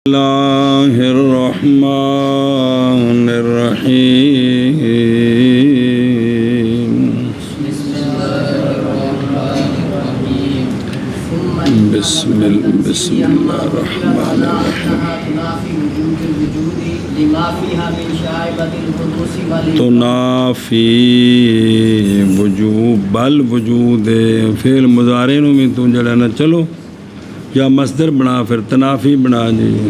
اللہ الرحمن الرحیم بسم اللہ الرحمن الرحیم تنافی وجوب الوجود فعل مضارع نو میں تو جڑا نہ چلو یا مصدر بنا پھر تنافی بنا جی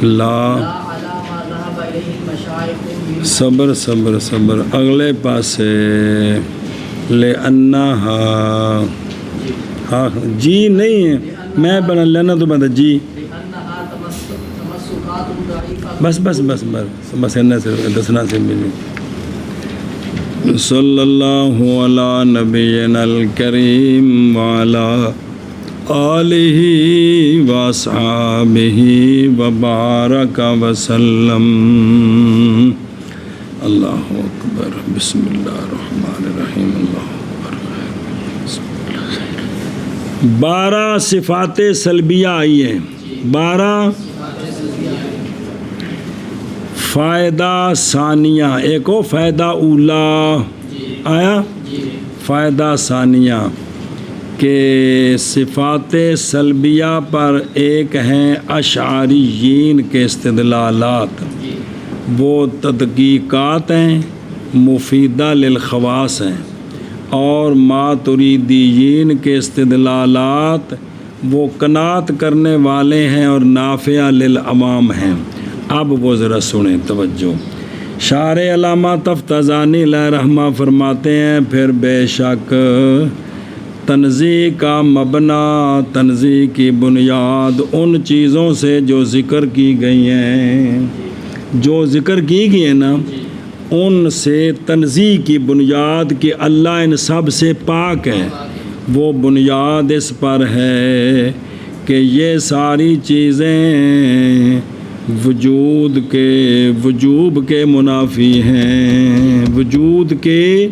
لا صبر صبر صبر اگلے پاسے لے انہا ہاں جی نہیں ہے میں بنا لینا تو بتا جی بس بس بس بس بس دسنا سے ملی صلی اللہ علی نبینا الکریم وعلا آلہ واصحابہ وبارک وسلم اللہ اکبر بسم اللہ الرحمن الرحیم اللہ اکبر 12 صفات سلبیہ آئی ہیں 12 فائدہ ثانیہ ایک ہو فائدہ اولا آیا فائدہ ثانیہ کہ صفات سلبیہ پر ایک ہیں اشعریین کے استدلالات وہ تدقیقات ہیں مفیدہ للخواص ہیں اور ماتریدیین کے استدلالات وہ قناعت کرنے والے ہیں اور نافع للعوام ہیں اب وہ ذرا سنیں توجہ شارح علامہ تفتزانی علیہ رحمہ فرماتے ہیں پھر بے شک تنزیہ کا مبنا تنزیہ کی بنیاد ان چیزوں سے جو ذکر کی گئی ہیں جو ذکر کی گئی ہیں نا ان سے تنزیہ کی بنیاد کہ اللہ ان سب سے پاک ہے وہ بنیاد اس پر ہے کہ یہ ساری چیزیں وجود کے منافی ہیں وجود کے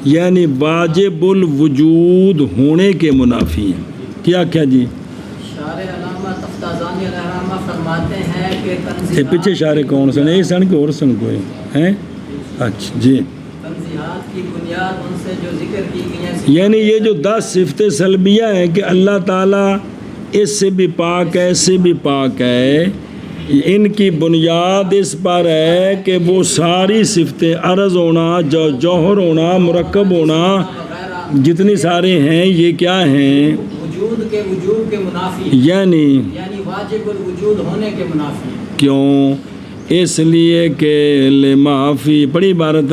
یعنی واجب الوجود ہونے کے منافی ہیں کیا جی شارح علامہ تفتازانی علیہ رحمہ فرماتے ہیں کہ پیچھے شارح کون سن ایک سن کے اور سن کوئی ہیں اچھا جی تنزیہات کی بنیاد ان سے جو ذکر کی گئی ہیں یعنی یہ جو 10 صفتیں سلبیہ ہیں کہ اللہ تعالیٰ اس سے بھی پاک ہے اس سے بھی پاک ہے ان کی بنیاد اس پر ہے کہ وہ ساری صفتیں عرض ہونا جوہر ہونا مرکب ہونا جتنی سارے ہیں یہ کیا ہیں وجود کے منافی یعنی واجب الوجود ہونے کے منافی کیوں اس لیے کہ لمافی بڑی عبارت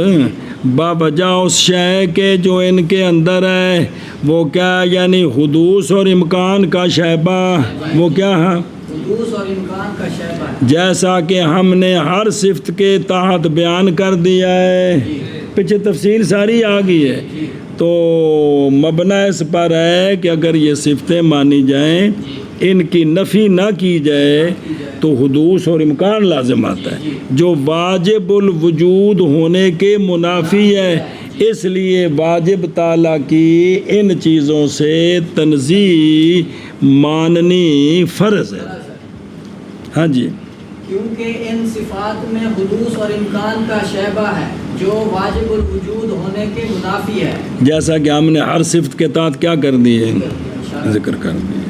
بابجا اس شے کے جو ان کے اندر ہے وہ کیا یعنی حدوث اور امکان کا شیبہ وہ کیا ہے حدوث اور امکان کا شیبہ جیسا کہ ہم نے ہر صفت کے تحت بیان کر دیا ہے پیچھے تفصیل ساری آ گئی ہے تو مبنا اس پر ہے کہ اگر یہ صفتیں مانی جائیں ان کی نفی نہ کی جائے تو حدوث اور امکان لازم آتا ہے جو واجب الوجود ہونے کے منافی ہے اس لیے واجب تعالیٰ کی ان چیزوں سے تنزیہ ماننی فرض ہے ہاں جی کیونکہ ان صفات میں حدوث اور امکان کا شیبہ ہے جو واجب الوجود ہونے کے منافی ہے جیسا کہ ہم نے ہر صفت کے تحت کیا کر دی ہے ذکر کر دی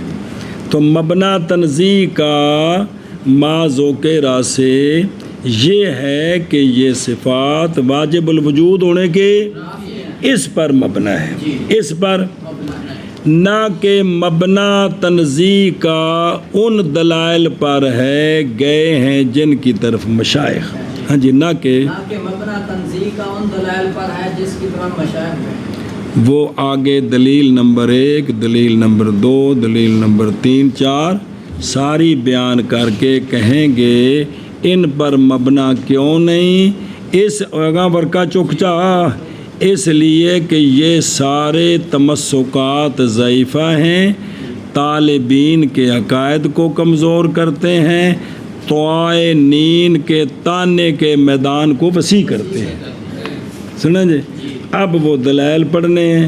تو مبنا تنزیہ کا ما ذوق راسے یہ ہے کہ یہ صفات واجب الوجود ہونے کے اس پر مبنا ہے اس پر نہ کہ مبنا تنزیہ کا ان دلائل پر ہے گئے ہیں جن کی طرف مشائخ ہاں جی نہ کہ مبنا تنزیہ کا ان دلائل پر ہے جس کی طرف مشائخ ہے وہ آگے دلیل نمبر 1 دلیل نمبر 2 دلیل نمبر 3 4 ساری بیان کر کے کہیں گے ان پر مبنا کیوں نہیں اس اگاں ورکا چکچا اس لیے کہ یہ سارے تمسکات ضعیفہ ہیں طالبین کے عقائد کو کمزور کرتے ہیں طائنین کے تانے کے میدان کو وسیع کرتے ہیں سنا جی. اب وہ دلائل پڑھنے ہیں،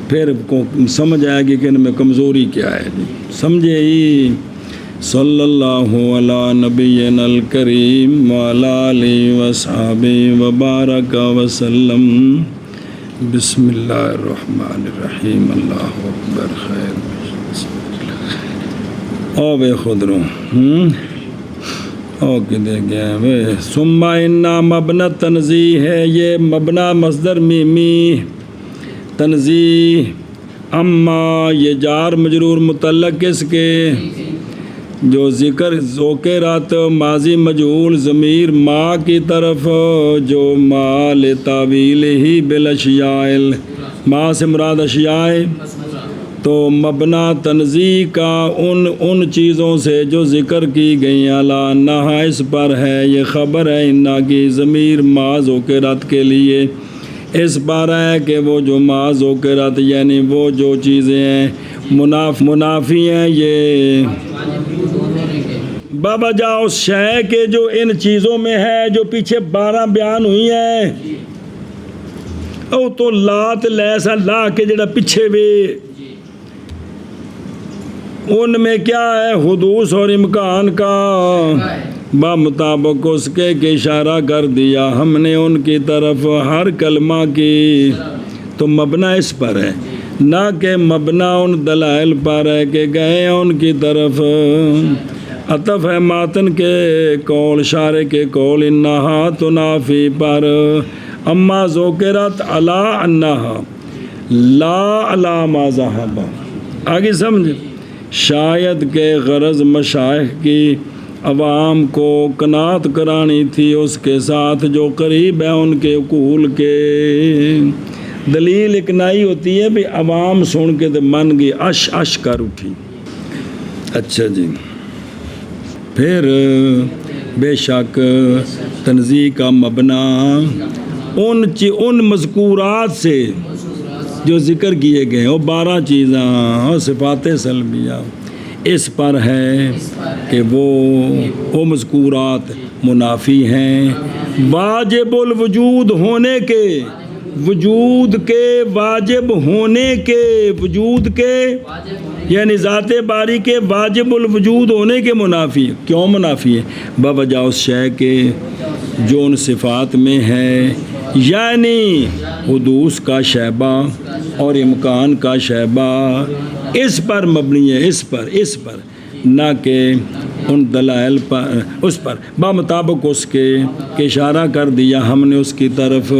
پھر کو سمجھ آئے گی کہ ان میں کمزوری کیا ہے جی. سمجھے ہی. صلی اللہ علی نبینا الکریم وعلی آلہ وصحبہ وبارک وسلم. بسم اللہ الرحمن الرحیم. اللہ اکبر. خیر او بے خود رو او کدے گیا وے. ثم انا مبنی تنزیہ ہے، یہ مبنا مصدر میمی تنزیہ. اما یہ جار مجرور متعلق کس کے؟ جو ذکر ذکرت ماضی مجہول ضمیر ما کی طرف، جو ما لتاویل ہی بالاشیاء، ما سے مراد اشیاء، تو مبنا تنزیہ کا ان چیزوں سے جو ذکر کی گئی علی انہا اس پر ہے. یہ خبر ہے انا کی ضمیر ما ذکرت کے لیے اس پر ہے کہ وہ جو ما ذکرت یعنی وہ جو چیزیں ہیں منافی ہیں یہ بابا جاؤ اس شے کے جو ان چیزوں میں ہے جو پیچھے 12 بیان ہوئی ہیں. او تو لات لیسا لا کے جڑا پیچھے وے ان میں کیا ہے؟ حدوث اور امکان کا بمطابق اس کے اشارہ کر دیا ہم نے ان کی طرف ہر کلمہ کی. تو مبنا اس پر ہے نہ کہ مبنا ان دلائل پر ہے کہ گئے ان کی طرف. عطف ہے ماتن کے قول شارع کے قول انہا تنافی پر. اما ذکرت علی انہا لا علی ما ذہب. آگے سمجھ. شاید کہ غرض مشائخ کی عوام کو قناعت کرانی تھی اس کے ساتھ جو قریب ہے ان کے عقول کے. دلیل اقناعی ہوتی ہے بھی عوام سن کے تو من گئی اش اش کر اٹھی. اچھا جی. پھر بے شک تنزیہ کا مبنا ان مذکورات سے جو ذکر کیے گئے وہ 12 چیزیں اور صفات سلبیہ اس پر ہے کہ وہ مذکورات منافی ہیں واجب الوجود ہونے کے، وجود کے واجب ہونے کے، وجود کے یعنی ذات باری کے واجب الوجود ہونے کے منافی. کیوں منافی ہے؟ بوجہ اس شے کے جو ان صفات میں ہے، یعنی حدوث کا شیبہ اور امکان کا شیبہ اس پر مبنی ہے، اس پر نہ کہ ان دلائل پر، اس پر بمطابق اس کے کہ اشارہ کر دیا ہم نے اس کی طرف.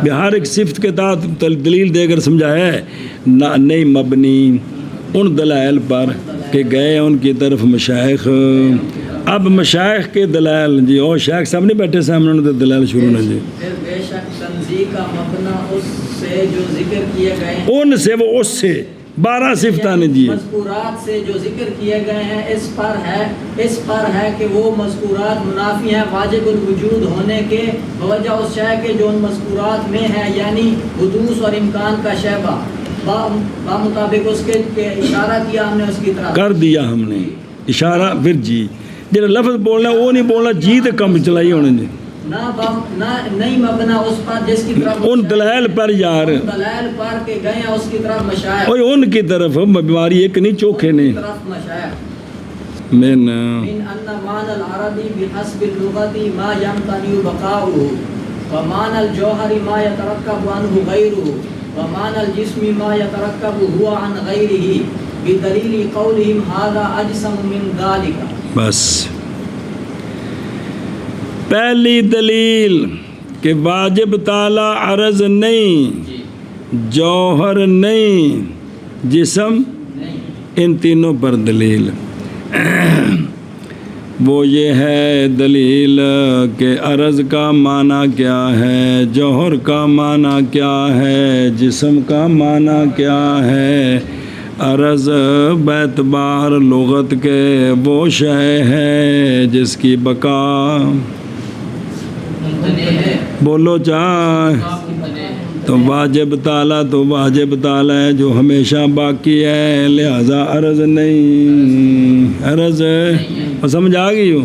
ہر ایک صفت کے تحت دلیل دے کر سمجھا ہے نہیں مبنی ان دلائل پر کہ گئے ان کی طرف مشائخ. اب مشائخ کے دلائل جی اور شیخ صاحب نہیں بیٹھے سامنے انہوں نے دلائل شروع نہ جی. بے شک تنزیہ کا مبنا اس سے جو ذکر کیے گئے ہیں، ان سے وہ اس سے 12 صفتان دیے مذکورات سے جو ذکر کیے گئے ہیں اس پر ہے کہ وہ مذکورات منافی ہیں واجب الوجود ہونے کے بوجہ اس شے کے جو ان مذکورات میں ہے، یعنی حدوث اور امکان کا شیبہ مطابق اس کے اشارہ کیا ہم نے اس کی طرف کر دیا ہم نے اشارہ. پھر جی جڑا لفظ بولنا وہ نہیں بولنا جی تے کم چلائی ہونے جی نہیں مبنا اس پر جس کی طرف ان دلائل پر یار دلائل پر کے گئے ہیں اس کی طرف مشائخ. اوے ان کی طرف بیماری ایک نہیں چوکھے نے طرف مشائخ من ان معنی العربی بحسب اللغت ما يمتنع بقاؤه ومعنى الجوهر ما يتركب عنه غيره ومعنى الجسم ما يتركب هو عن غيره بدلیل قولهم هذا اجسم من ذلك. بس پہلی دلیل کہ واجب تعالی عرض نہیں، جوہر نہیں، جسم، ان تینوں پر دلیل وہ یہ ہے دلیل کہ عرض کا معنی کیا ہے، جوہر کا معنی کیا ہے، جسم کا معنی کیا ہے. عرض باعتبار لغت کے وہ شے ہے جس کی بقا بولو چاہے تو واجب تعالی ہے جو ہمیشہ باقی ہے، لہذا عرض نہیں، عرض سمجھ آ گئی ہو.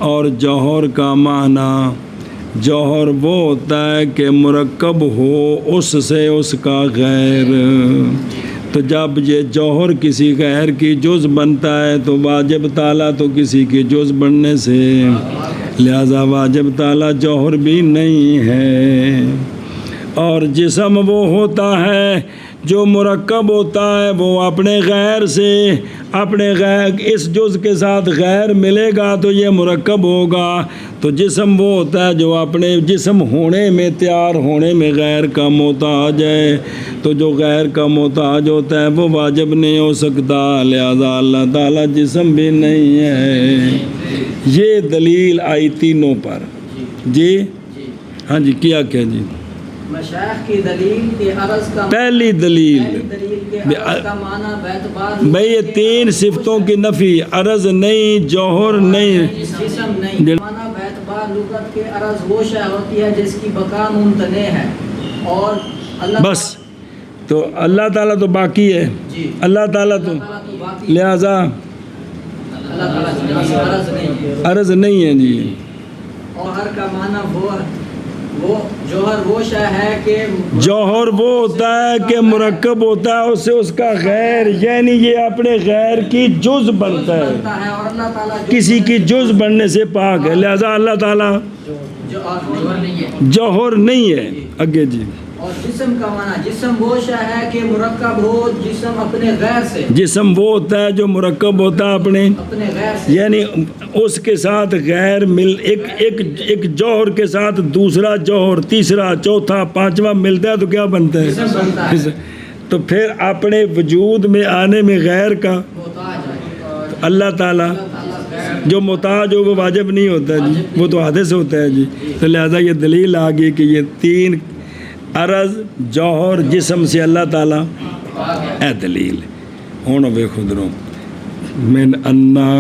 اور جوہر کا معنی جوہر وہ ہوتا ہے کہ مرکب ہو اس سے اس کا غیر، تو جب یہ جوہر کسی غیر کی جز بنتا ہے تو واجب تالا تو کسی کی جز بننے سے، لہذا واجب تالا جوہر بھی نہیں ہے۔ اور جسم وہ ہوتا ہے جو مرکب ہوتا ہے، وہ اپنے غیر سے، اپنے غیر اس جز کے ساتھ غیر ملے گا تو یہ مرکب ہوگا۔ تو جسم وہ ہوتا ہے جو اپنے جسم ہونے میں، تیار ہونے میں غیر کا محتاج ہے، تو جو غیر کا محتاج ہوتا ہے وہ واجب نہیں ہو سکتا، لہذا اللہ تعالیٰ جسم بھی نہیں ہے۔ یہ دلیل آئی تینوں پر جی۔ ہاں جی، کیا جی مشائخ کی دلیل کے عرض کا پہلی دلیل کے عرض کا معنی بیعتبار بھئی یہ تین صفتوں کی نفی، عرض نہیں، جوہر نہیں، جسم نہیں، معنی بیعتبار لغت کے عرض وہ شے ہوتی ہے جس کی بقا ممتنع ہے، اور اللہ بس تو اللہ تعالیٰ تو باقی ہے، جی، اللہ تعالیٰ تو لہذا اللہ تعالیٰ عرض نہیں، عرض نہیں ہے جی۔ اور ہر کا معنی وہ جوہر وہ شے ہے کہ جوہر وہ ہوتا ہے کہ مرکب ہوتا ہے اس سے اس کا غیر، یعنی یہ اپنے غیر کی جز بنتا ہے، اور اللہ تعالیٰ کسی کی جز بننے سے پاک ہے، لہذا اللہ تعالیٰ جوہر نہیں ہے۔ آگے جی۔ اور جسم کا معنی، جسم وہ شے ہے کہ مرکب ہو، جسم اپنے غیر سے، جسم وہ ہوتا ہے جو مرکب ہوتا ہے اپنے غیر سے، یعنی اس کے ساتھ غیر مل، ایک جوہر کے ساتھ دوسرا جوہر، تیسرا، چوتھا، پانچواں ملتا ہے تو کیا بنتا ہے؟ تو پھر اپنے وجود میں آنے میں غیر کا اللہ تعالیٰ جو محتاج ہو وہ واجب نہیں ہوتا جی، وہ تو حادث ہوتا ہے جی۔ تو لہذا یہ دلیل آ گئی کہ یہ تین عرض، جوہر، جسم سے اللہ تعالیٰ، اے دلیل ہوں بے خود رو من انا،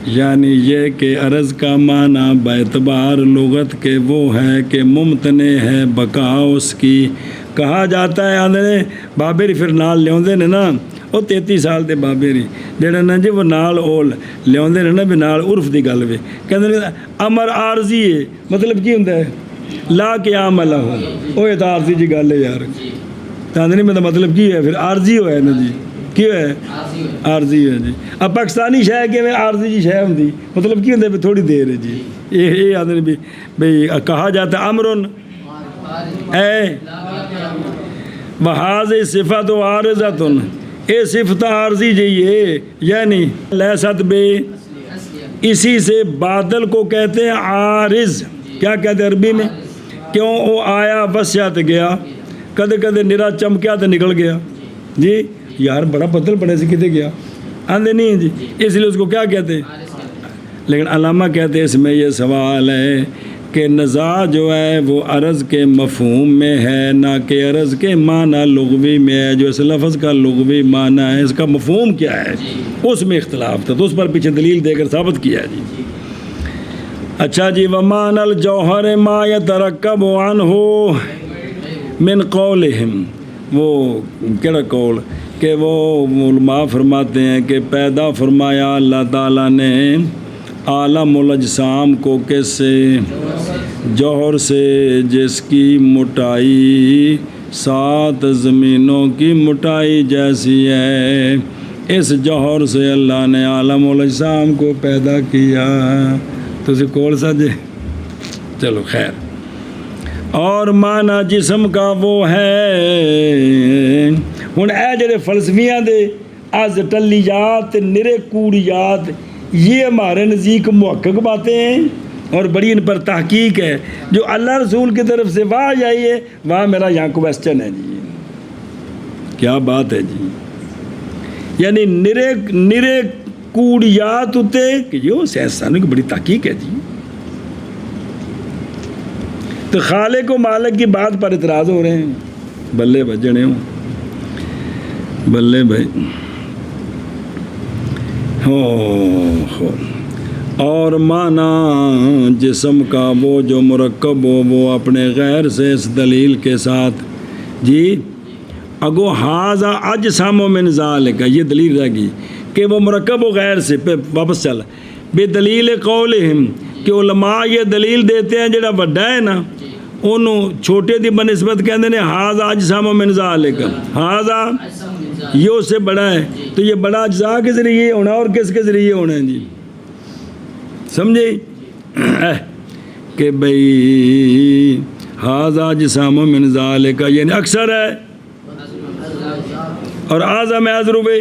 یعنی یہ کہ عرض کا معنی باعتبار لغت کے وہ ہے کہ ممتنع ہے بقا اس کی۔ کہا جاتا ہے آدھے بابری پھر نال لیاؤندے نے نا، وہ 33 سال دے بابری جڑے نا جی وہ نال اول لیاؤندے نے نا بھی نال عرف دی گل وے، کہندے نے امر عارضی ہے، مطلب کی ہوندا ہے لا قیام لہ، وہ یہ عارضی جی گل ہے یار، کہندے نہیں میرا مطلب کی ہے، پھر عارضی ہوا ہے نا جی، کی ہوا ہے عارضی ہے جی۔ اب پاکستانی شے کہ میں عارضی جی شے ہوندی، مطلب کی ہوندا ہے تھوڑی دیر ہے جی، یہ آدھے نے بھی بھئی کہا جاتا ہے امرن اے بحاظ صفت و عارضتن، اے صفت عارضی جی ہے، یعنی لیست بے، اسی سے بادل کو کہتے ہیں عارض، کیا کہتے ہیں عربی میں؟ کیوں وہ آیا وسعت گیا، کدے کدے نرا چمکیا تو نکل گیا جی، یار بڑا بدل پڑے سے کتے گیا آندے نہیں جی، اس لیے اس کو کیا کہتے ہیں؟ لیکن علامہ کہتے ہیں اس میں یہ سوال ہے کہ نزاع جو ہے وہ عرض کے مفہوم میں ہے، نہ کہ عرض کے معنی لغوی میں ہے، جو اس لفظ کا لغوی معنی ہے اس کا مفہوم کیا ہے، اس میں اختلاف تھا، تو اس پر پیچھے دلیل دے کر ثابت کیا جی۔ اچھا جی، وَمَعْنَى الْجَوْهَرِ مَا يَتَرَكَّبُ عَنْهُ مِنْ قَوْلِهِمْ، وہ کیڑا قول کہ وہ علماء فرماتے ہیں کہ پیدا فرمایا اللہ تعالیٰ نے عالم الاجسام کو کس سے؟ جوہر سے، جس کی موٹائی 7 زمینوں کی موٹائی جیسی ہے، اس جوہر سے اللہ نے عالم الاجسام کو پیدا کیا۔ تو اسے کول سجے چلو خیر۔ اور معنی جسم کا وہ ہے، ہن اے جڑے فلسفیاں دے از ٹلیات نرے کوڑیات، یہ ہمارے نزدیک محقق باتیں ہیں اور بڑی ان پر تحقیق ہے، جو اللہ رسول کی طرف سے وحی آئی ہے وہاں میرا یہاں کویسچن ہے جی، کیا بات ہے جی، یعنی نرے کوڑیات ہوتے کہ یہ سائنسدانوں کی بڑی تحقیق ہے جی۔ تو خالق و مالک کی بات پر اعتراض ہو رہے ہیں، بلے بجنے ہوں بلے بھائی ہو۔ اور معنی جسم کا وہ جو مرکب ہو وہ اپنے غیر سے، اس دلیل کے ساتھ جی اگو حاضہ اجسام من ذالک، یہ دلیل رہ گی کہ وہ مرکب و غیر سے، پہ واپس چل بے دلیل قولہم، کہ علماء یہ دلیل دیتے ہیں جڑا وڈا ہے نا انہوں چھوٹے دی بنسبت کہندے نے ہاذا اجسام من ذالک، ہاذا یہ اس سے بڑا ہے، تو یہ بڑا اجزاء کے ذریعے ہونا اور کس کے ذریعے ہونا ہے جی، سمجھے کہ بھئی ہاذا اجسام من ذالک یعنی اکثر ہے، اور آزا میں حضرو بے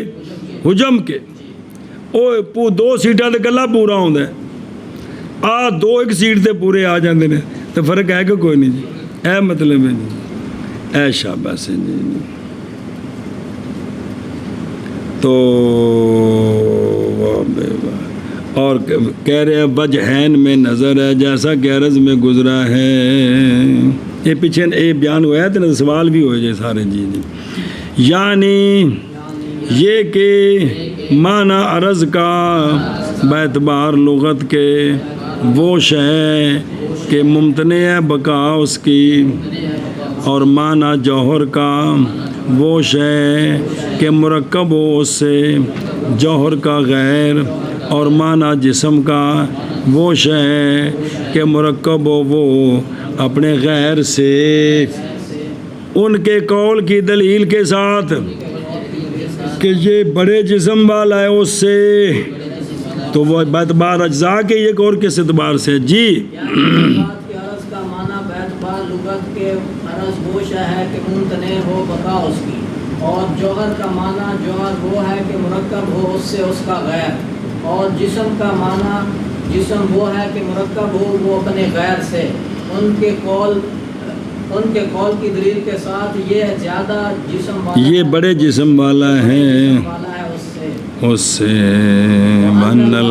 حجم کے او دو سیٹاں تے کلا پورا ہوندا ہے، آ دو ایک سیٹ تے پورے آ جاندے نے، تو فرق ہے کہ کوئی نہیں جی، اے مطلب ہے جی، اے شاباش ہے جی۔ تو اور کہہ رہے ہیں وجہین میں نظر ہے جیسا کہ عرض میں گزرا ہے، یہ پیچھے یہ بیان ہوا ہے تو سوال بھی ہوئے جائے سارے جی جی، یعنی یہ کہ معنی عرض کا باعتبار لغت کے وہ شے کہ ممتنع ہے بقا اس کی، اور معنی جوہر کا وہ شے کہ مرکب ہو اس سے جوہر کا غیر، اور معنی جسم کا وہ شے کہ مرکب ہو وہ اپنے غیر سے، ان کے قول کی دلیل کے ساتھ کہ یہ بڑے جسم والا ہے اس سے، تو وہ باعتبار اجزاء کے ایک اور کس اعتبار سے جی، عرض کا معنی باعتبار لغت کے عرض وہ شے ہے کہ ممتنع ہو بقا اس کی، اور جوہر کا معنی جوہر وہ ہے کہ مرکب ہو اس سے اس کا غیر، اور جسم کا معنی جسم وہ ہے کہ مرکب ہو وہ اپنے غیر سے، ان کے قول کی دلیل کے ساتھ یہ زیادہ جسم والا، یہ بڑے جسم والا ہے اس سے منل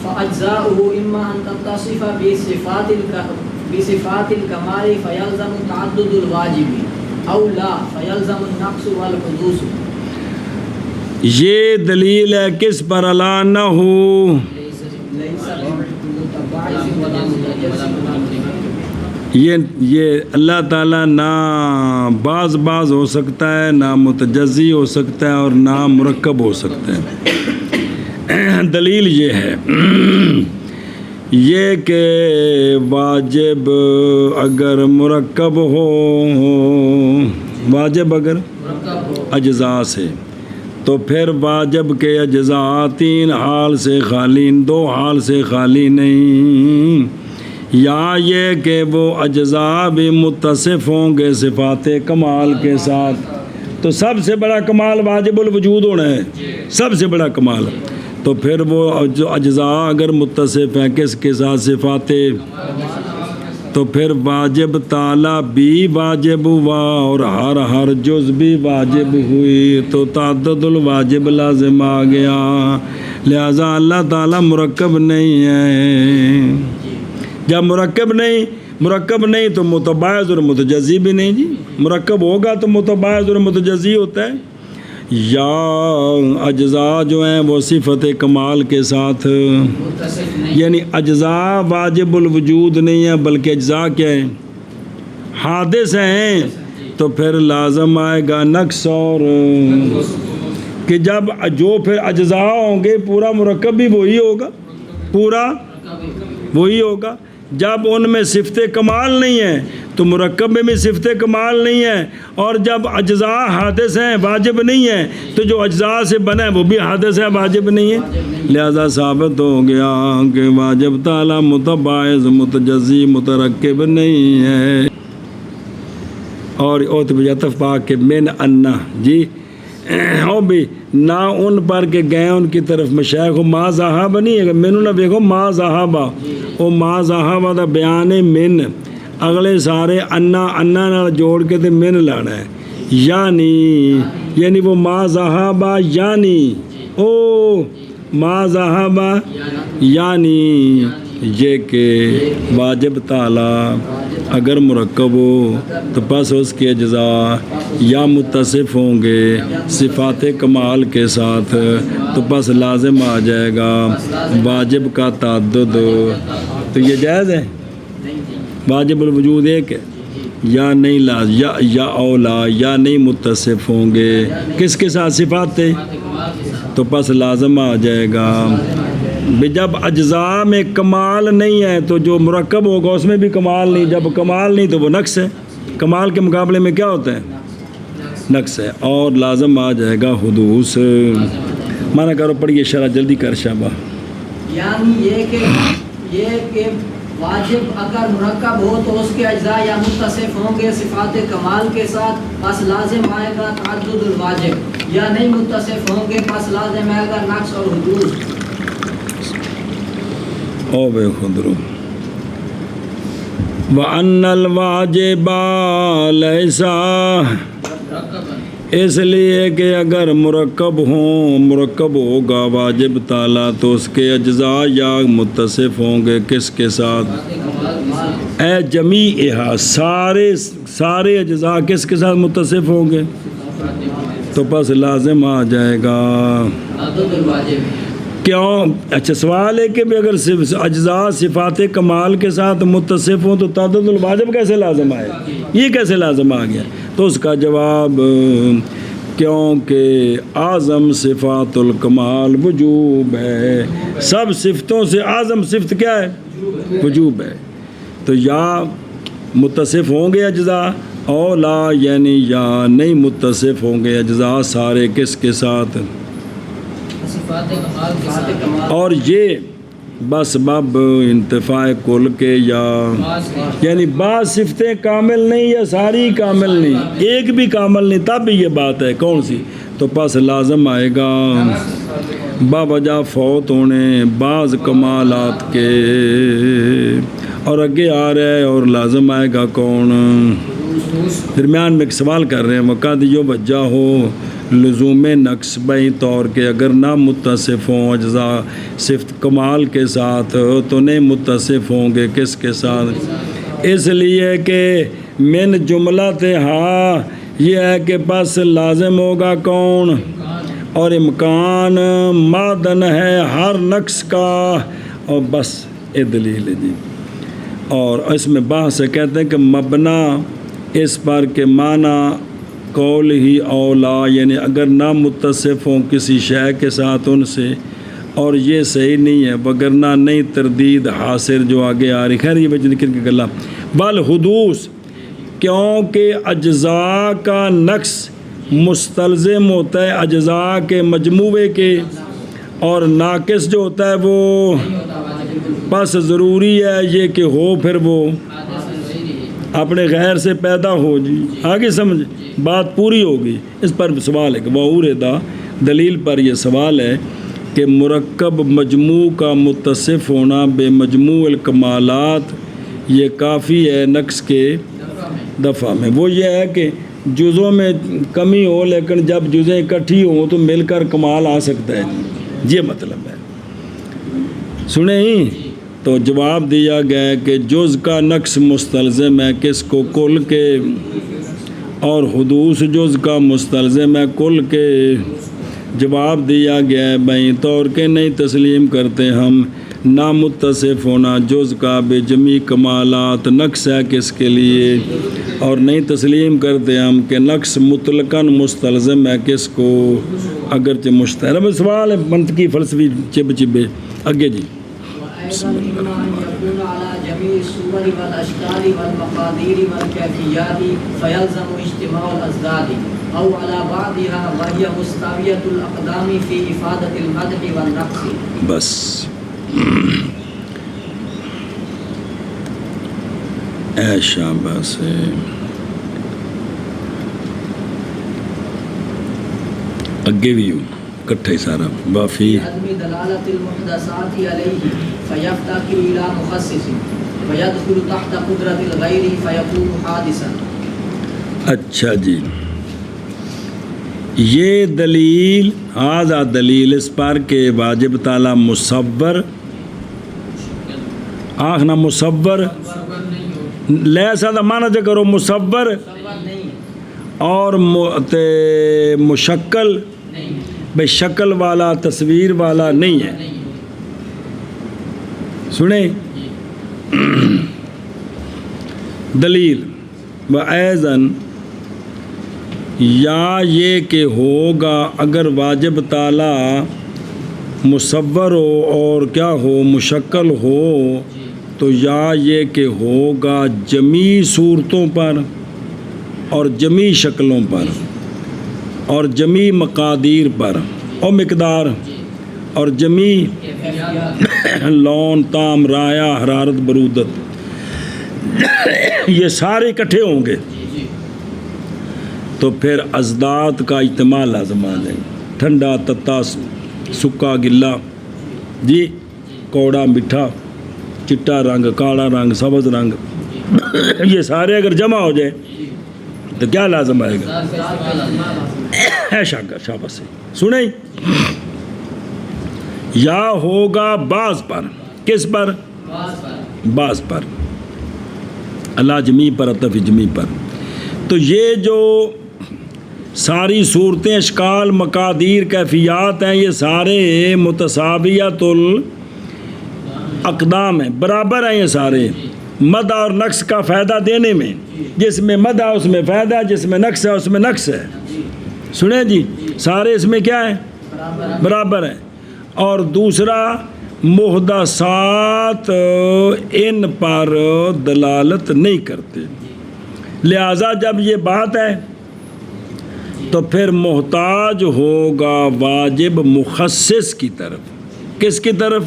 فأجزاؤه إما أن تتصف بصفات الكمال فيلزم تعدد الواجب أو لا فيلزم النقص والحدوث۔ یہ دلیل ہے کس پر الا نہ ہو، یہ اللہ تعالیٰ نہ بعض ہو سکتا ہے، نہ متجزی ہو سکتا ہے، اور نہ مرکب ہو سکتا ہے۔ دلیل یہ ہے یہ کہ واجب اگر مرکب ہو، واجب اگر اجزاء سے، تو پھر واجب کے اجزاء تین حال سے خالی، دو حال سے خالی نہیں، یا یہ کہ وہ اجزاء بھی متصف ہوں گے صفات کمال کے ساتھ، تو سب سے بڑا کمال واجب الوجود ہونا ہے، سب سے بڑا کمال، تو پھر وہ جو اجزاء اگر متصف ہیں کس کے ساتھ صفات، تو پھر واجب تعالیٰ بھی واجب ہوا اور ہر جز بھی واجب ہوئی، تو تعدد الواجب لازم آ گیا، لہذا اللہ تعالیٰ مرکب نہیں ہے، جب مرکب نہیں تو متباعض اور متجزی بھی نہیں جی، مرکب ہوگا تو متباعض اور متجزی ہوتا ہے، یا اجزاء جو ہیں وہ صفت کمال کے ساتھ، یعنی اجزاء واجب الوجود نہیں ہے بلکہ اجزاء کیا ہیں، حادث ہیں، تو پھر لازم آئے گا نقص، اور کہ جب جو پھر اجزاء ہوں گے پورا مرکب بھی وہی ہوگا، پورا وہی ہوگا، جب ان میں صفت کمال نہیں ہے تو مرکب میں بھی صفت کمال نہیں ہے، اور جب اجزاء حادث ہیں واجب نہیں ہے تو جو اجزاء سے بنا ہے وہ بھی حادث ہے واجب نہیں ہے، لہذا ثابت ہو گیا کہ واجب تعالیٰ متباعض متجزی مترکب نہیں ہے۔ اور عطف پاک کے من انا جی، اور بھی نہ ان پر کے گئے ان کی طرف مشایخ ما ذہب نہیں ہے، مینو نہ دیکھو ما ذہبا، او ما ذہبا دا بیان من، اگلے سارے انا نال جوڑ کے تے من لانا ہے، یعنی وہ ما ذہبا یعنی او ما ذہبا یعنی یہ کہ واجب تعالیٰ اگر مرکب ہو تو پس اس کے اجزاء یا متصف ہوں گے صفات کمال کے ساتھ، تو پس لازم آ جائے گا واجب کا تعدد، تو یہ جائز ہے، واجب الوجود ایک ہے، یا نہیں یا اولا یا نہیں متصف ہوں گے کس کے ساتھ صفات، تو پس لازم آ جائے گا جب اجزاء میں کمال نہیں ہے تو جو مرکب ہوگا اس میں بھی کمال نہیں، جب کمال نہیں تو وہ نقص ہے، کمال کے مقابلے میں کیا ہوتا ہے؟ نقص ہے، اور لازم آ جائے گا حدوث۔ مانا کرو پڑھیے شرح جلدی کر شابہ۔ یعنی یہ کہ واجب اگر مرکب ہو تو اس کے اجزاء یا متصف ہوں گے صفات کمال کے ساتھ، پس لازم آئے گا تعدد الواجب، یا نہیں متصف ہوں گے پس لازم آئے گا نقص اور حدوث۔ او بے خدرو وَأَنَّ الْوَاجِبَ لَيْسَ، اس لیے کہ اگر مرکب ہوگا واجب تعالیٰ تو اس کے اجزاء یا متصف ہوں گے کس کے ساتھ؟ اے جمیعہا، سارے اجزاء کس کے ساتھ متصف ہوں گے؟ تو پس لازم آ جائے گا کیوں؟ اچھا سوال ہے کہ اگر اجزاء صفات کمال کے ساتھ متصف ہوں تو تعدد الواجب کیسے لازم آئے؟ یہ کیسے لازم آ گیا؟ تو اس کا جواب کیونکہ اعظم صفات الکمال وجوب ہے، سب صفتوں سے اعظم صفت کیا ہے؟ وجوب ہے۔ تو یا متصف ہوں گے اجزاء اور لا، یعنی یا نہیں متصف ہوں گے اجزاء سارے کس کے ساتھ؟ اور یہ بس باب انتفاع کل کے، یا یعنی بعض صفتیں کامل نہیں یا ساری کامل نہیں، ایک بھی کامل نہیں، تب بھی یہ بات ہے کون سی؟ تو پس لازم آئے گا باوجہ فوت ہونے بعض کمالات کے، اور آگے آ رہا ہے اور لازم آئے گا کون؟ درمیان میں ایک سوال کر رہے ہیں، وقد یہ وجہ ہو لزوم نقص بئی طور کے اگر نہ متصف ہوں اجزاء صفت کمال کے ساتھ تو نہیں متصف ہوں گے کس کے ساتھ؟ اس لیے کہ من جملہ ہاں یہ ہے کہ بس لازم ہوگا کون؟ اور امکان مادن ہے ہر نقص کا، اور بس یہ دلیل ہے جی۔ اور اس میں بحث ہے، کہتے ہیں کہ مبنا اس پر کے معنی قول ہی اولا، یعنی اگر نہ متصف ہوں کسی شے کے ساتھ ان سے، اور یہ صحیح نہیں ہے، وگرنہ نہیں تردید حاصل جو آگے آ رہی۔ خیر یہ وجہ ذکر کی گلا بل حدوث، کیونکہ اجزاء کا نقص مستلزم ہوتا ہے اجزاء کے مجموعے کے، اور ناقص جو ہوتا ہے وہ بس ضروری ہے یہ کہ ہو پھر وہ اپنے غیر سے پیدا ہو جی۔ آگے سمجھ بات پوری ہوگی۔ اس پر سوال ہے کہ وَأُورِدَ، دلیل پر یہ سوال ہے کہ مرکب مجموع کا متصف ہونا بے مجموع الکمالات یہ کافی ہے نقص کے دفع میں۔ وہ یہ ہے کہ جزوں میں کمی ہو لیکن جب جزیں اکٹھی ہوں تو مل کر کمال آ سکتا ہے، یہ مطلب ہے۔ سنیں ہی تو جواب دیا گیا کہ جز کا نقص مستلزم ہے کس کو؟ کل کے، اور حدوث جز کا مستلزم ہے کل کے۔ جواب دیا گیا ہے بھائی طور کے نہیں تسلیم کرتے ہم نامتصف ہونا جز کا بے جمی کمالات نقص ہے کس کے لیے، اور نہیں تسلیم کرتے ہم کہ نقص مطلقاً مستلزم ہے کس کو اگرچہ مشترک۔ اب سوال ہے منطقی فلسفی چب چبے، آگے جی۔ بس اے شاباش اگے بھی ہوں کٹھے سارا بافی عدم دلالت المحدثات علیہ فیفتقر الى مخصص ویدخل تحت قدرت الغیر فیکون حادثا۔ اچھا جی، یہ دلیل آزا دلیل اس پر کہ واجب تعالی مصور آخنا مصور لیسا دا معنی جو کرو مصور اور مشکل بے شکل والا تصویر والا نہیں ہے۔ سنیں دلیل وَأَيْضًا یا یہ کہ ہوگا اگر واجب تعالی مصور ہو اور کیا ہو مشکل ہو تو یا یہ کہ ہوگا جمی صورتوں پر اور جمی شکلوں پر اور جمی مقادیر پر اور مقدار اور جمی لون تام رایہ حرارت برودت یہ سارے اکٹھے ہوں گے تو پھر ازداد کا اجتماع لازم آ جائے گا. ٹھنڈا تتا سکا گلا جی کوڑا میٹھا چٹا رنگ کالا رنگ سبز رنگ یہ سارے اگر جمع ہو جائے تو کیا لازم آئے گا ہے شاباش سے سنیں یا ہوگا بعض پر کس پر بعض پر اللہ جمی پر عطف جمی پر. تو یہ جو ساری صورتیں اشکال مقادیر کیفیات ہیں یہ سارے متساویۃ الاقدام ہیں برابر ہیں یہ سارے مدح اور نقص کا فائدہ دینے میں. جس میں مدح اس میں فائدہ ہے جس میں نقص ہے اس میں نقص ہے. سنیں جی سارے اس میں کیا ہے برابر ہیں. اور دوسرا محدثات ان پر دلالت نہیں کرتے لہذا جب یہ بات ہے تو پھر محتاج ہوگا واجب مخصص کی طرف. کس کی طرف؟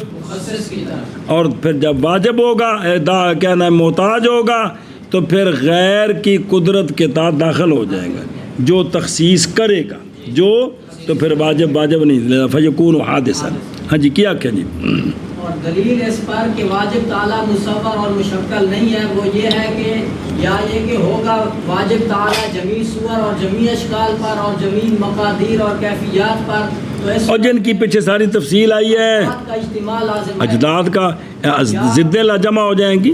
اور پھر جب واجب ہوگا کہنا ہے محتاج ہوگا تو پھر غیر کی قدرت کے تحت داخل ہو جائے گا جو تخصیص کرے گا جو تو پھر واجب نہیں فیکون حادثا. ہاں جی کیا کہ جی اور دلیل اس پر کہ واجب تعالیٰ مصور اور مشکل نہیں ہے وہ یہ ہے کہ یا یہ کہ ہوگا واجب تعالیٰ جمیع صور اور جمیع اشکال پر اور جمیع مقادیر اور کیفیات پر. اور جن کی پیچھے ساری تفصیل آئی ہے اجداد کا ضد لا جمع ہو جائیں گی.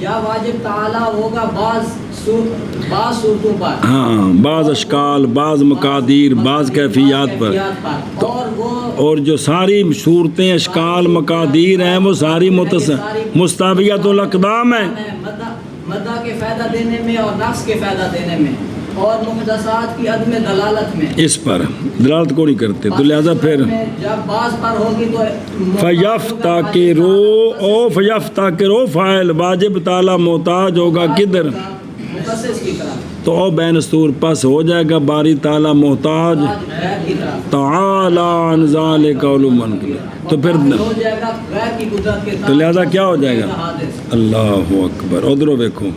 یا واجب تعالیٰ ہوگا بعض صورتوں پر ہاں بعض اشکال بعض مقادیر بعض کیفیات پر. اور جو ساری صورتیں اشکال مقادیر ہیں وہ ساری مستویۃ الاقدام ہیں مدح کے فائدہ دینے میں اور نقص کے فائدہ دینے میں اور محدثات کی عدم دلالت میں. اس پر دلالت کو نہیں کرتے تو لہذا پھر جب بعض پر ہوگی تو فیفتقروا فاعل واجب تعالی محتاج ہوگا کدھر تو او بین استور پس ہو جائے گا باری تعالی محتاج تعالی عن ذلک علوا. تو پھر تو لہذا کیا ہو جائے گا اللہ اکبر. ادھر دیکھو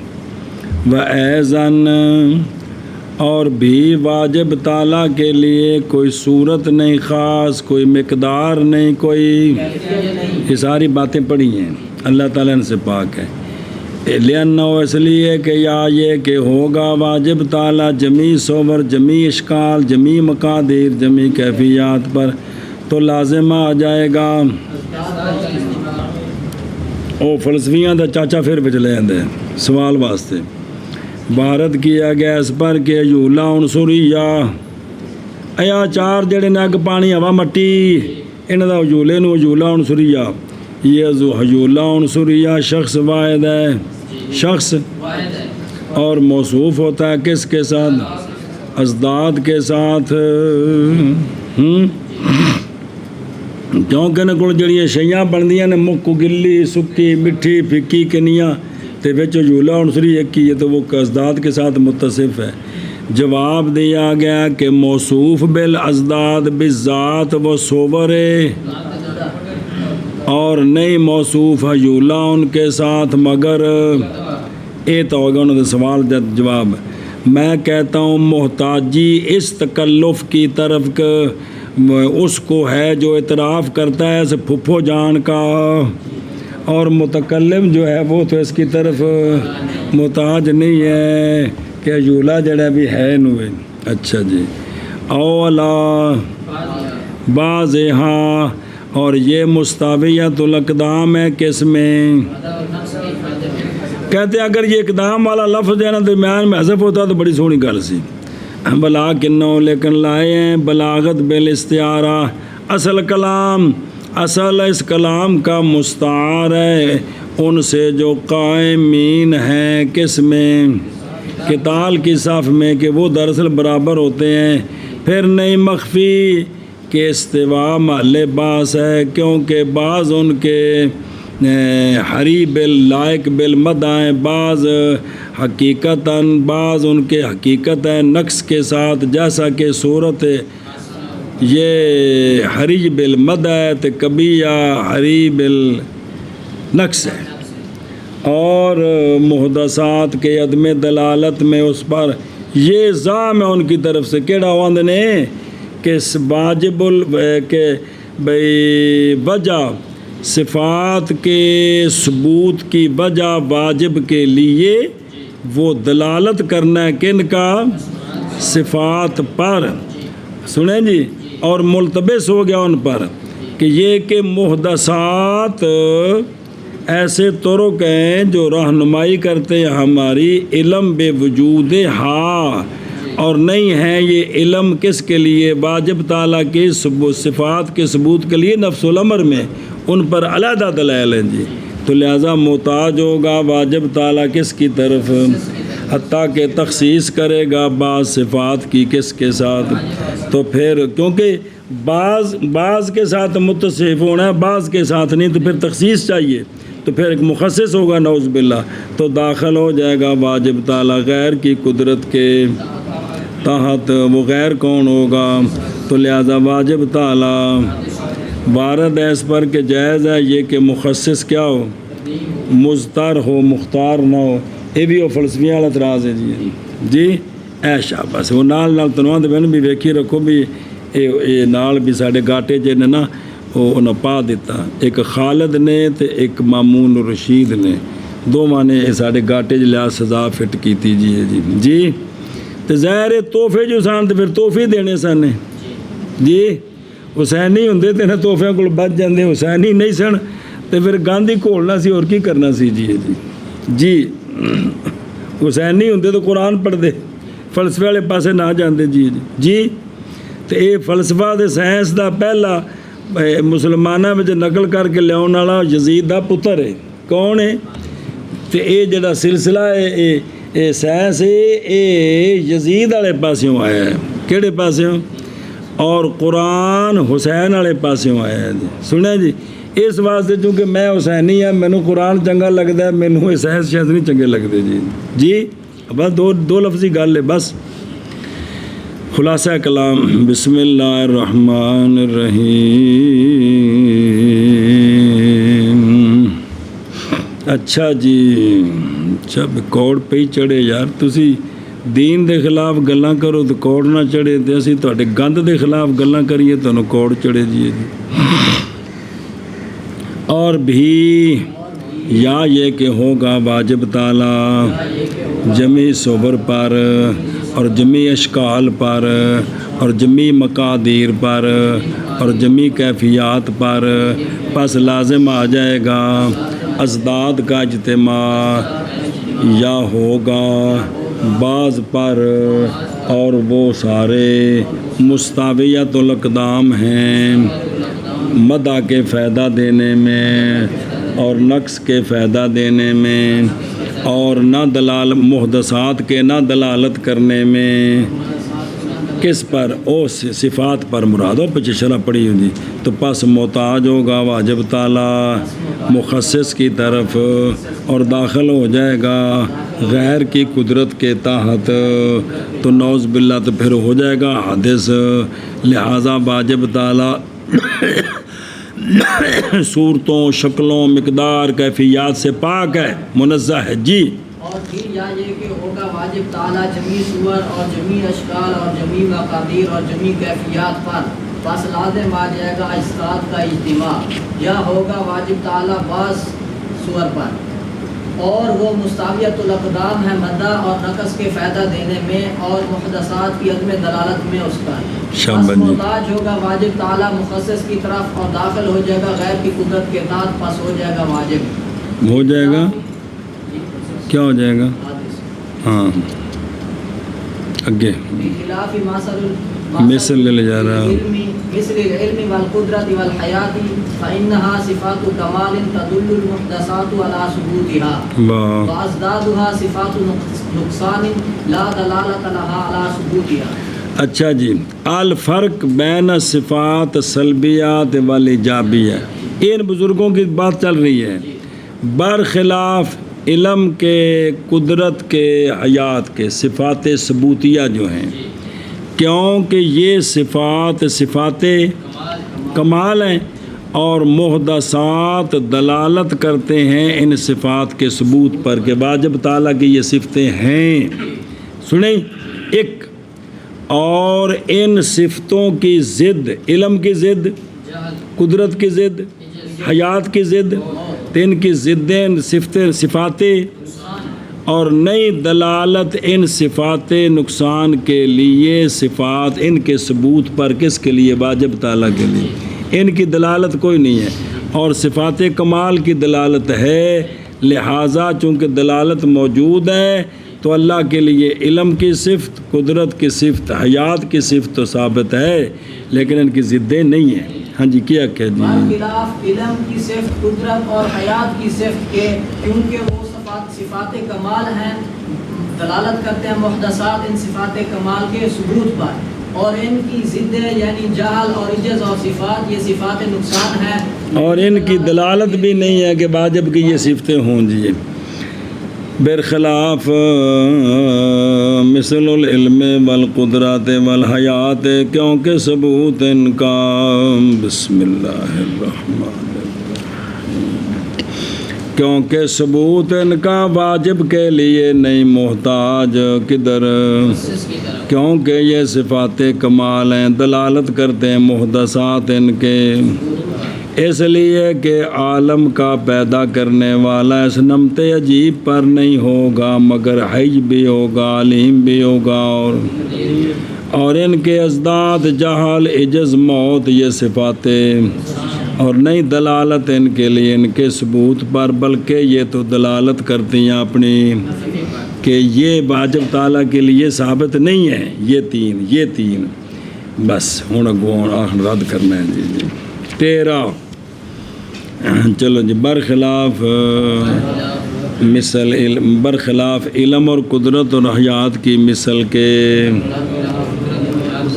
وَأَيْضًا اور بھی واجب تعالیٰ کے لیے کوئی صورت نہیں خاص کوئی مقدار نہیں کوئی یہ ساری باتیں پڑھی ہیں اللہ تعالیٰ نے سے پاک ہے. لِأَنَّهُ اس لیے کہ یا یہ کہ ہوگا واجب تعالیٰ جمیع صور جمیع اشکال جمیع مقادیر جمیع کیفیات پر تو لازم آ جائے گا. او فلسفیاں دا چاچا پھر بچ لے آندے سوال واسطے بھارت کیا گیا اس پر کہ حجولہ عنصریہ ایا چار جڑے نے اگ پانی ہوا مٹی انہاں دا حجولے نو حجولہ عنصریہ. یہ حجولہ عنصریہ شخص واحد ہے شخص اور موصوف ہوتا ہے کس کے ساتھ ازداد کے ساتھ. کیونکہ نہ کول جڑیاں شیاں بندیاں نے مکھ گلی سکی مٹھی پھکی کنیاں تے وچ حجولہ عنصری ایک ہی ہے تو وہ ازداد کے ساتھ متصف ہے. جواب دیا گیا کہ موصوف بالازداد بالذات و صور اور نہیں موصوف حجولہ ان کے ساتھ مگر اے تو ہوگا انہوں نے سوال جواب. میں کہتا ہوں محتاجی اس تکلف کی طرف اس کو ہے جو اعتراف کرتا ہے اس پھپھو جان کا اور متکلم جو ہے وہ تو اس کی طرف محتاج نہیں ہے کہ حجولہ جڑا بھی ہے نوے. اچھا جی اولا بعض ہاں اور یہ مستویۃ الاقدام ہے کس میں کہتے ہیں اگر یہ اقدام والا لفظ ہے نا درمیان میں حذف ہوتا تو بڑی سونی گل سی. بلا کنو لیکن لائے ہیں بلاغت بالاستعارہ اصل کلام اصل اس کلام کا مستعار ہے ان سے جو قائمین ہیں کس میں قتال کی صف میں کہ وہ دراصل برابر ہوتے ہیں. پھر نہیں مخفی کہ استوا محل باس ہے، کیونکہ بعض ان کے حری باللائق بالمدح ہیں، بعض حقیقتاً، بعض ان کے حقیقت ہے نقص کے ساتھ، جیسا کہ صورت یہ حری بالمدح ہے تو کبھی یا حری بالنقص ہے، اور محدثات کے عدم دلالت میں اس پر یہ الزام ہے ان کی طرف سے کیڑا ہوند نے کہ واجب کہ بھئی وجہ صفات کے ثبوت کی وجہ واجب کے لیے وہ دلالت کرنا ہے کن کا؟ صفات پر، سنیں جی، اور ملتبس ہو گیا ان پر کہ یہ کہ محدثات ایسے طرق ہیں جو رہنمائی کرتے ہیں ہماری علم بے وجود ہاں، اور نہیں ہے یہ علم کس کے لیے؟ واجب تعالیٰ کے صفات کے ثبوت کے لیے نفس الامر میں ان پر علیحدہ دلائل ہیں جی، تو لہٰذا محتاج ہوگا واجب تعالیٰ کس کی طرف؟ حتیٰ کہ تخصیص کرے گا بعض صفات کی کس کے ساتھ؟ تو پھر کیونکہ بعض کے ساتھ متصف ہونا ہے، بعض کے ساتھ نہیں، تو پھر تخصیص چاہیے، تو پھر ایک مخصص ہوگا نعوذ باللہ، تو داخل ہو جائے گا واجب تعالیٰ غیر کی قدرت کے تحت۔ وہ غیر کون ہوگا؟ تو لہذا واجب تعالیٰ وارد ہے اس پر کہ جائز ہے یہ کہ مخصص کیا ہو؟ مضطر ہو، مختار نہ ہو۔ یہ بھی وہ فلسفیاں والا اعتراض ہے جی اے شاباش، وہ نال تنوع دے بھی ویکھی رکھو بھی یہ نال بھی ساڈے گاٹے جے نے نا وہ انہاں پا دیتا، ایک خالد نے تے ایک مامون رشید نے، دوواں نے ساڈے گاٹے جے لیا سزا فٹ کیتی جی تے ظاہر تحفے جو سن تے پھر تحفے دینے سن جی، حسینی ہوندے تے نہ تحفیاں کول بچ جاندے، حسینی نہیں سن تے پھر گاندھی کھولنا سی اور کی کرنا سی جی حسینی ہوندے تو قرآن پڑھ دے، فلسفے والے پاسے نہ جاندے جی تے اے فلسفہ تے سائنس دا پہلا مسلماناں وچ نقل کر کے لیاؤن والا یزید دا پتر ہے، کون ہے؟ تے اے جڑا سلسلہ ہے اے سائنس اے یزید والے پاسوں آیا ہے، کیڑے پاسوں؟ اور قرآن حسین والے پاسوں آیا ہے جی، سنیں جی، اس واسطے چونکہ میں حسینی ہاں، مینوں قرآن چنگا لگتا ہے، مینوں یہ سائنس شاید نہیں چنگے لگتے جی بس دو لفظی گل ہے بس۔ خلاصہ کلام، بسم اللہ الرحمن الرحیم۔ اچھا جی، جب کوڑ پہ چڑھے یار، تسی دین دے خلاف گلاں کرو تو کوڑ نہ چڑھے، تے اسی تواڈے گند دے خلاف گلاں کریے تو کوڑ چڑھے جی۔ اور بھی یا یہ کہ ہوگا واجب تعالیٰ جمی صبر پر اور جمی اشکال پر اور جمی مقادیر پر اور جمی کیفیات پر، پس لازم آ جائے گا ازداد کا اجتماع، یا ہوگا بعض پر، اور وہ سارے مستویت الاقدام ہیں مدح کے فائدہ دینے میں اور نقص کے فائدہ دینے میں، اور نہ محدثات کے نہ دلالت کرنے میں، کس پر؟ او صفات پر مراد ہو، پچھے شرح پڑی ہوگی، تو پس محتاج ہوگا واجب تعالیٰ مخصص کی طرف اور داخل ہو جائے گا غیر کی قدرت کے تحت، تو نعوذ باللہ تو پھر ہو جائے گا حادث۔ لہٰذا واجب تعالیٰ صورتوں، شکلوں، مقدار، کیفیات سے پاک ہے، منزہ ہے جی۔ اور پھر یا یہ کہ ہوگا واجب تعالیٰ جمی صور اور جمی اشکال اور جمی مقادیر اور جمی کیفیات پر، بس لازم آ جائے گا اجتہاد کا اجتماع، یا ہوگا واجب تعالیٰ بعض صور پر، اور وہ مستویت الاقدام ہے مدح اور نقص کے فائدہ دینے میں اور محدثات کی عدم دلالت میں اس پر، بس محتاج ہوگا واجب تعالیٰ مخصص کی طرف اور داخل ہو جائے گا غیر کی قدرت کے تحت، پس ہو جائے گا واجب۔ ہو جائے گا کیا ہو جائے گا؟ ہاں اگے مثل لے جا رہا مثل العلم والقدرت والحیات فإنها صفات کمال تدل المحدثات على ثبوتها وازدادها صفات نقصان لا دلالة لها على ثبوتها۔ اچھا جی، الفرق بین صفات سلبیات والیجابیہ، ان بزرگوں کی بات چل رہی ہے برخلاف علم کے، قدرت کے، حیات کے صفات ثبوتیہ جو ہیں، کیونکہ یہ صفات کمال ہیں اور محدثات دلالت کرتے ہیں ان صفات کے ثبوت پر کہ واجب تعالیٰ کی یہ صفتیں ہیں. سنیں، ایک اور ان صفتوں کی ضد، علم کی ضد، قدرت کی ضد، حیات کی ضد، ان کی ضدیں صفات اور نئی دلالت ان صفات نقصان کے لیے، صفات ان کے ثبوت پر کس کے لیے؟ واجب تعالیٰ کے لیے. ان کی دلالت کوئی نہیں ہے اور صفات کمال کی دلالت ہے، لہٰذا چونکہ دلالت موجود ہے تو اللہ کے لیے علم کی صفت، قدرت کی صفت، حیات کی صفت تو ثابت ہے، لیکن ان کی ضدیں نہیں ہیں. ہاں جی، کیا کہ جی برخلاف علم کی صفت، قدرت اور حیات کی صفت کے، کیونکہ وہ صفات کمال ہیں، دلالت کرتے ہیں محدثات ان صفات کمال کے ثبوت پر، اور ان کی ضدیں یعنی جہل اور عجز اور صفات، یہ صفات نقصان ہیں اور ان کی دلالت بھی نہیں ہے کہ واجب کی یہ صفتیں ہوں. جی، برخلاف مثل العلم والقدرت والحیات، کیونکہ ثبوت ان کا، بسم اللہ الرحمن، کیونکہ ثبوت ان کا واجب کے لیے نہیں محتاج کدھر، کیونکہ یہ صفات کمال ہیں، دلالت کرتے ہیں محدثات ان کے، اس لیے کہ عالم کا پیدا کرنے والا اس نمط عجیب پر نہیں ہوگا مگر حی بھی ہوگا، علیم بھی ہوگا، اور ان کے ازداد جہل، عجز، موت یہ صفاتیں، اور نہیں دلالت ان کے لیے ان کے ثبوت پر، بلکہ یہ تو دلالت کرتی ہیں اپنی کہ یہ واجب تعالیٰ کے لیے ثابت نہیں ہے. یہ تین بس ہوں اگوں رد کرنا ہے. جی 13 چلو جی، برخلاف علم اور قدرت اور حیات کی مثل کے،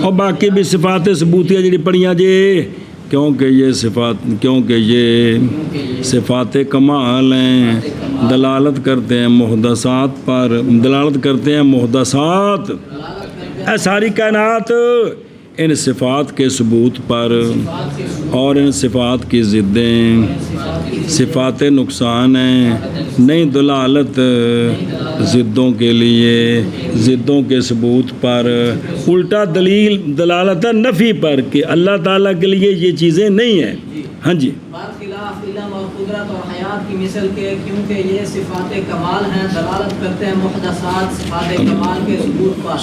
اور باقی بھی صفات ثبوتیہ جڑی پڑھیاں جی، کیونکہ یہ صفات کمال ہیں، دلالت کرتے ہیں محدثات پر، دلالت کرتے ہیں محدثات، اے ساری کائنات ان صفات کے ثبوت پر، اور ان صفات کی ضدیں صفات نقصان ہیں، نہیں دلالت ضدوں کے لیے، ضدوں کے ثبوت پر، الٹا دلالت نفی پر کہ اللہ تعالیٰ کے لیے یہ چیزیں نہیں ہیں. ہاں جی، برخلاف علم اور قدرت اور حیات کی مثل کے، کیونکہ یہ صفات کمال ہیں، دلالت کرتے ہیں محدثات صفات کمال کے ثبوت پر،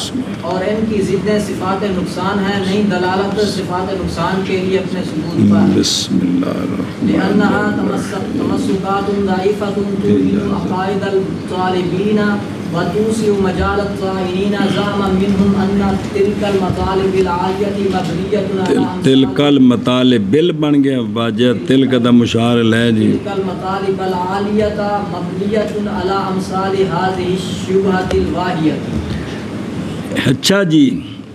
اور ان کی ضدیں صفات نقصان ہیں، نہیں دلالت صفات نقصان کے لیے اپنے ثبوت پر. بسم اللہ الرحمن لأنها تمسكات ضعيفة توهن عقائد الطالبين وتوسع مجال الطائعين، زعما منهم أن تلك المطالب العالية مبنية على تلک المطالب بل بن گیا واجہ، تلک دا مشار ہے جی، تلك المطالب العالية مبنية على أمثال هذه الشبهة الواهية. اچھا جی،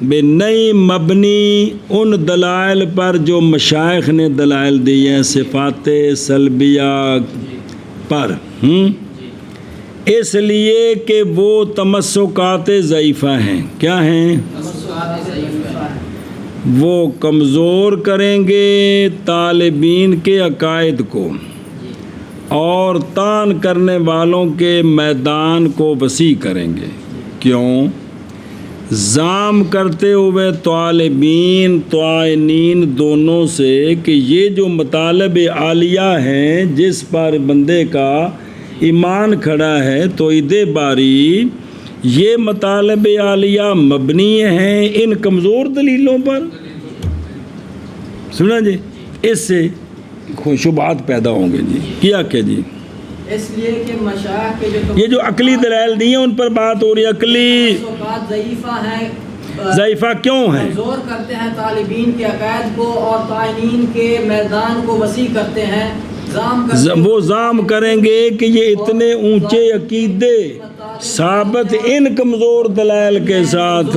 بے نئی مبنی ان دلائل پر جو مشائخ نے دلائل دی ہیں صفات سلبیہ پر، اس لیے کہ وہ تمسکات ضعیفہ ہیں. کیا ہیں؟ وہ کمزور کریں گے طالبین کے عقائد کو اور تان کرنے والوں کے میدان کو وسیع کریں گے. کیوں؟ زام کرتے ہوئے طالبین طائنین دونوں سے کہ یہ جو مطالب عالیہ ہیں جس پر بندے کا ایمان کھڑا ہے توحید باری، یہ مطالب عالیہ مبنی ہیں ان کمزور دلیلوں پر. سنا جی، اس سے شبہات پیدا ہوں گے. جی کیا کہ جی، اس لیے کہ مشائخ کے یہ جو عقلی دلائل دی ہیں ان پر بات ہو رہی ہے. عقلی ضعیفہ ہیں، ضعیفہ کیوں ہیں؟ کمزور کرتے ہیں طالبین کے عقائد کو اور طائنین کے میدان کو وسیع کرتے ہیں. وہ زام کریں گے کہ یہ اتنے اونچے عقیدے ثابت ان کمزور دلائل کے ساتھ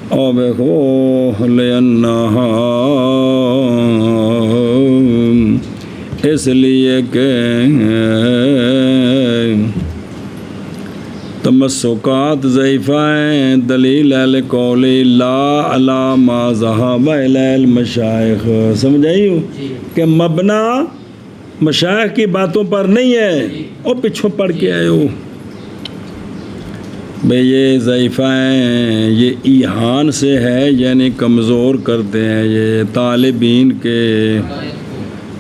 او دیکھو لِأَنَّهَا اس لیے کہ تمسکات ضعیفہ ہیں دلیل اہل قول لا علی ما ذهب الیہ المشائخ. سمجھائی ہوں کہ مبنا مشائخ کی باتوں پر نہیں ہے اور پیچھوں پڑھ کے آئے ہو بھئی یہ ضعیفہ ہیں یہ ایہان سے ہے یعنی کمزور کرتے ہیں یہ طالبین کے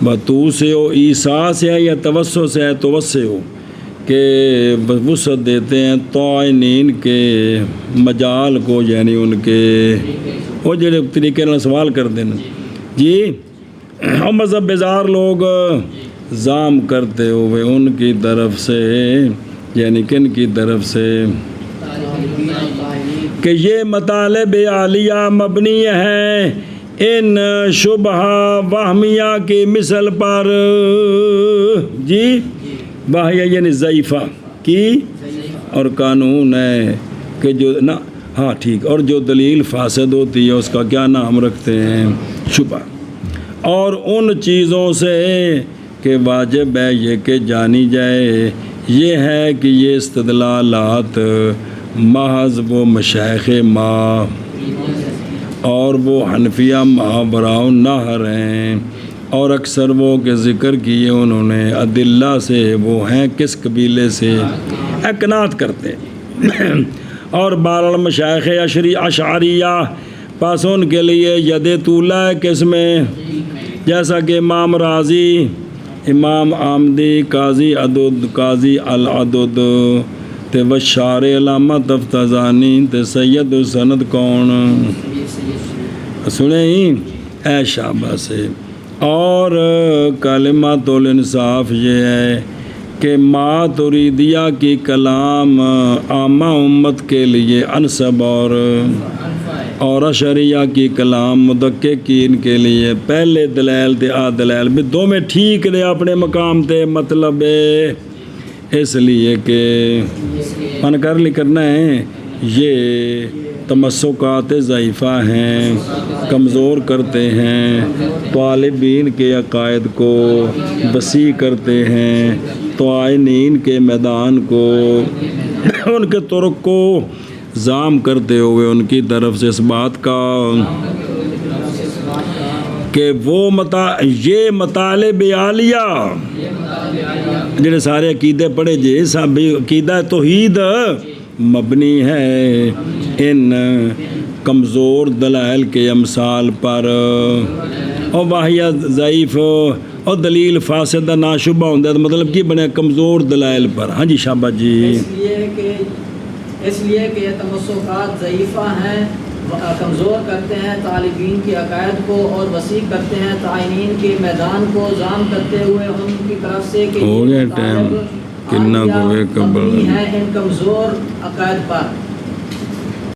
بتو سے ہو عیسیٰ سے ہے یا توسع سے ہے توسع ہو کہ وسعت دیتے ہیں طائنین کے مجال کو یعنی ان کے وہ جڑے طریقے نال سوال کرتے ہیں جی اور مذہب بیزار لوگ زام کرتے ہوئے ان کی طرف سے یعنی کن کی طرف سے کہ یہ مطالب عالیہ مبنی ہے ان شبہ وہمیہ کی مثل پر جی واہیہ یعنی ضعیفہ کی اور قانون ہے کہ جو نا ہاں ٹھیک اور جو دلیل فاسد ہوتی ہے اس کا کیا نام رکھتے ہیں شبہ اور ان چیزوں سے کہ واجب ہے یہ کہ جانی جائے یہ ہے کہ یہ استدلالات محض وہ مشائخ ما اور وہ حنفیہ ماوراء النہر ہیں اور اکثر وہ کہ ذکر کیے انہوں نے ادلہ سے وہ ہیں کس قبیلے سے اقناعت کرتے ہیں اور بارہ مشائخ اشعریہ پاس ان کے لیے ید طولہ ہے کس میں جیسا کہ امام راضی امام آمدی قاضی عدد قاضی العدد تے وشار علامہ تفتزانی تے سید سند کون سنیں ہی اے شعبہ سے اور کلمۃ الانصاف یہ ہے کہ ما تریدیہ کی کلام عامہ امت کے لیے انصب اور اشریہ کی کلام مدققین کے لیے پہلے دلائل تے آ دلائل بھی دو میں ٹھیک دے اپنے مقام تے مطلب اس لیے کہ من کر لی کرنا ہے یہ تمسکات ضعیفہ ہیں کمزور کرتے ہیں طالبین کے عقائد کو وسیع کرتے ہیں طائنین کے میدان کو ان کے طرق کو زام کرتے ہوئے ان کی طرف سے اس بات کا کہ وہ یہ مطالب عالیہ جنہیں سارے عقیدے پڑھے جی سب عقیدہ توحید مبنی ہے ان کمزور دلائل کے امثال پر اور واہیہ ضعیف اور دلیل فاسد ناشبہ ہوتا ہے مطلب کی بنے کمزور دلائل پر. ہاں جی شابہ جی اس لیے کہ یہ تمسکات ضعیفہ ہیں کمزور کرتے ہیں طالبین کے عقائد کو اور وسیع کرتے ہیں تعینین کے میدان کو زام کرتے ہوئے ان کی طرف سے کہ ہو گیا ٹائم کنا کو ہے ان کمزور عقائد پر